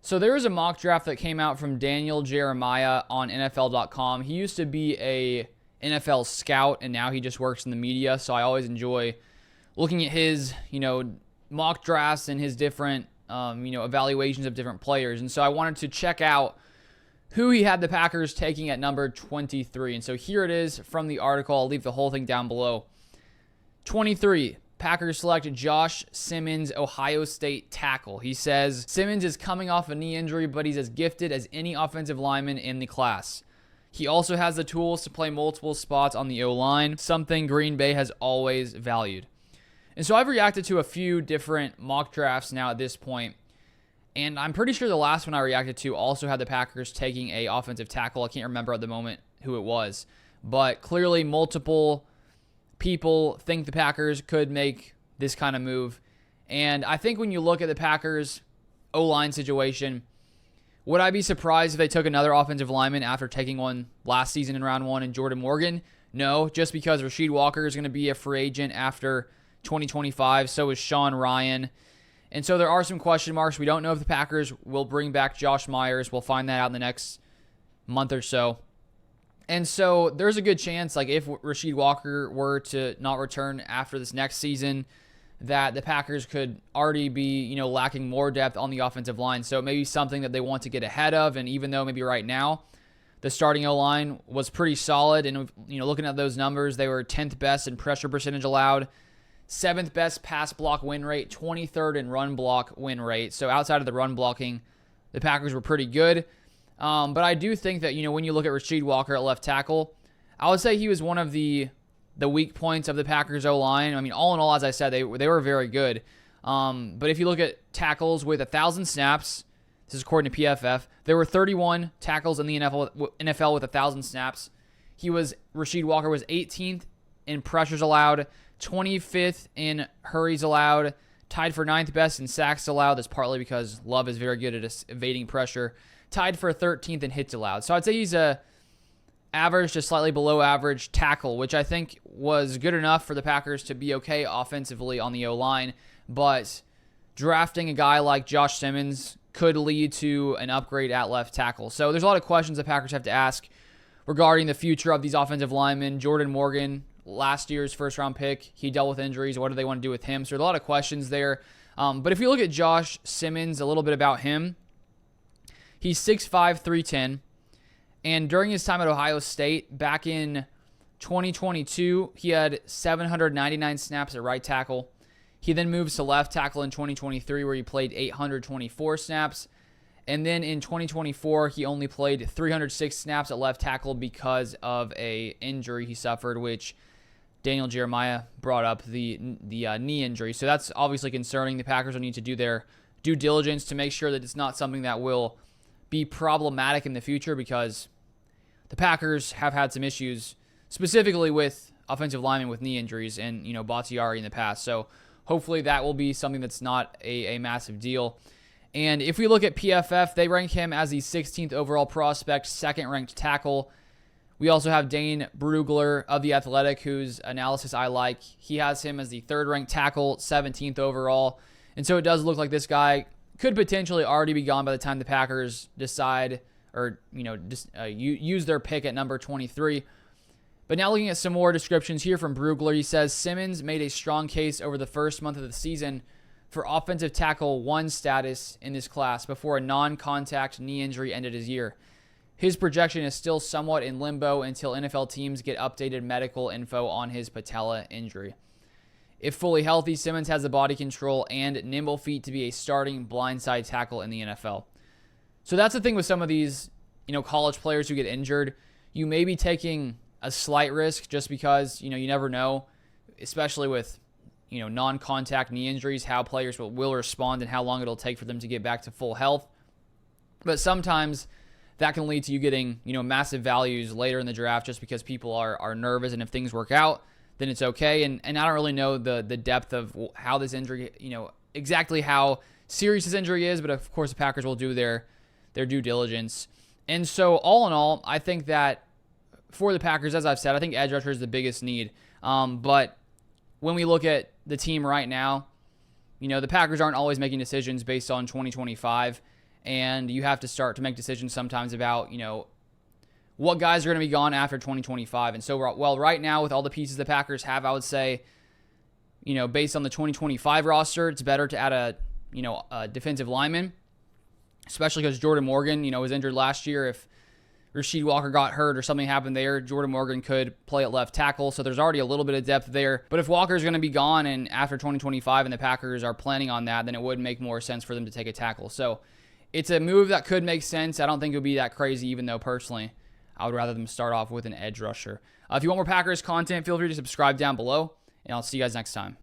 So there was a mock draft that came out from Daniel Jeremiah on NFL.com. He used to be a NFL scout, and now he just works in the media. So I always enjoy looking at his, mock drafts and his different, evaluations of different players. And so I wanted to check out who he had the Packers taking at number 23. And so here it is from the article. I'll leave the whole thing down below. 23. Packers select Josh Simmons, Ohio State tackle. He says, Simmons is coming off a knee injury, but he's as gifted as any offensive lineman in the class. He also has the tools to play multiple spots on the O-line, something Green Bay has always valued. And so I've reacted to a few different mock drafts now at this point, and I'm pretty sure the last one I reacted to also had the Packers taking a offensive tackle. I can't remember at the moment who it was, but clearly multiple people think the Packers could make this kind of move. And I think when you look at the Packers O-line situation, would I be surprised if they took another offensive lineman after taking one last season in round 1 in Jordan Morgan? No, just because Rasheed Walker is going to be a free agent after 2025. So is Sean Ryan. And so there are some question marks. We don't know if the Packers will bring back Josh Myers. We'll find that out in the next month or so. And so there's a good chance, like if Rasheed Walker were to not return after this next season, that the Packers could already be, lacking more depth on the offensive line. So it may be something that they want to get ahead of. And even though maybe right now the starting O-line was pretty solid, and looking at those numbers, they were 10th best in pressure percentage allowed, 7th best pass block win rate, 23rd in run block win rate. So outside of the run blocking, the Packers were pretty good. But I do think that, when you look at Rasheed Walker at left tackle, I would say he was one of the weak points of the Packers O-line. I mean, all in all, as I said, they were very good. But if you look at tackles with 1,000 snaps, this is according to PFF, there were 31 tackles in the NFL with 1,000 snaps. Rasheed Walker was 18th in pressures allowed, 25th in hurries allowed, tied for 9th best in sacks allowed. That's partly because Love is very good at evading pressure. Tied for 13th in hits allowed. So I'd say he's a average to slightly below average tackle, which I think was good enough for the Packers to be okay offensively on the O-line. But drafting a guy like Josh Simmons could lead to an upgrade at left tackle. So there's a lot of questions the Packers have to ask regarding the future of these offensive linemen. Jordan Morgan, last year's first-round pick, he dealt with injuries. What do they want to do with him? So there's a lot of questions there. But if you look at Josh Simmons, a little bit about him, he's 6'5", 310, and during his time at Ohio State, back in 2022, he had 799 snaps at right tackle. He then moves to left tackle in 2023, where he played 824 snaps. And then in 2024, he only played 306 snaps at left tackle because of a injury he suffered, which Daniel Jeremiah brought up, the knee injury. So that's obviously concerning. The Packers will need to do their due diligence to make sure that it's not something that will be problematic in the future, because the Packers have had some issues specifically with offensive linemen with knee injuries and, Bakhtiari in the past. So hopefully that will be something that's not a massive deal. And if we look at PFF, they rank him as the 16th overall prospect, second-ranked tackle. We also have Dane Brugler of The Athletic, whose analysis I like. He has him as the third-ranked tackle, 17th overall. And so it does look like this guy could potentially already be gone by the time the Packers decide or, use their pick at number 23. But now looking at some more descriptions here from Brugler, he says Simmons made a strong case over the first month of the season for offensive tackle 1 status in this class before a non-contact knee injury ended his year. His projection is still somewhat in limbo until NFL teams get updated medical info on his patella injury. If fully healthy, Simmons has the body control and nimble feet to be a starting blindside tackle in the NFL. So that's the thing with some of these, college players who get injured. You may be taking a slight risk just because, you never know, especially with, non-contact knee injuries, how players will respond and how long it'll take for them to get back to full health. But sometimes that can lead to you getting, massive values later in the draft just because people are nervous, and if things work out, then it's okay. And I don't really know the depth of how this injury, exactly how serious this injury is, but of course the Packers will do their due diligence. And so all in all, I think that for the Packers, as I've said, I think edge rusher is the biggest need. But when we look at the team right now, the Packers aren't always making decisions based on 2025. and you have to start to make decisions sometimes about, what guys are going to be gone after 2025. And so, well, right now with all the pieces the Packers have, I would say, based on the 2025 roster, it's better to add a defensive lineman, especially because Jordan Morgan, was injured last year. If Rasheed Walker got hurt or something happened there, Jordan Morgan could play at left tackle. So there's already a little bit of depth there. But if Walker's going to be gone and after 2025 and the Packers are planning on that, then it would make more sense for them to take a tackle. So it's a move that could make sense. I don't think it would be that crazy, even though personally I would rather them start off with an edge rusher. If you want more Packers content, feel free to subscribe down below, and I'll see you guys next time.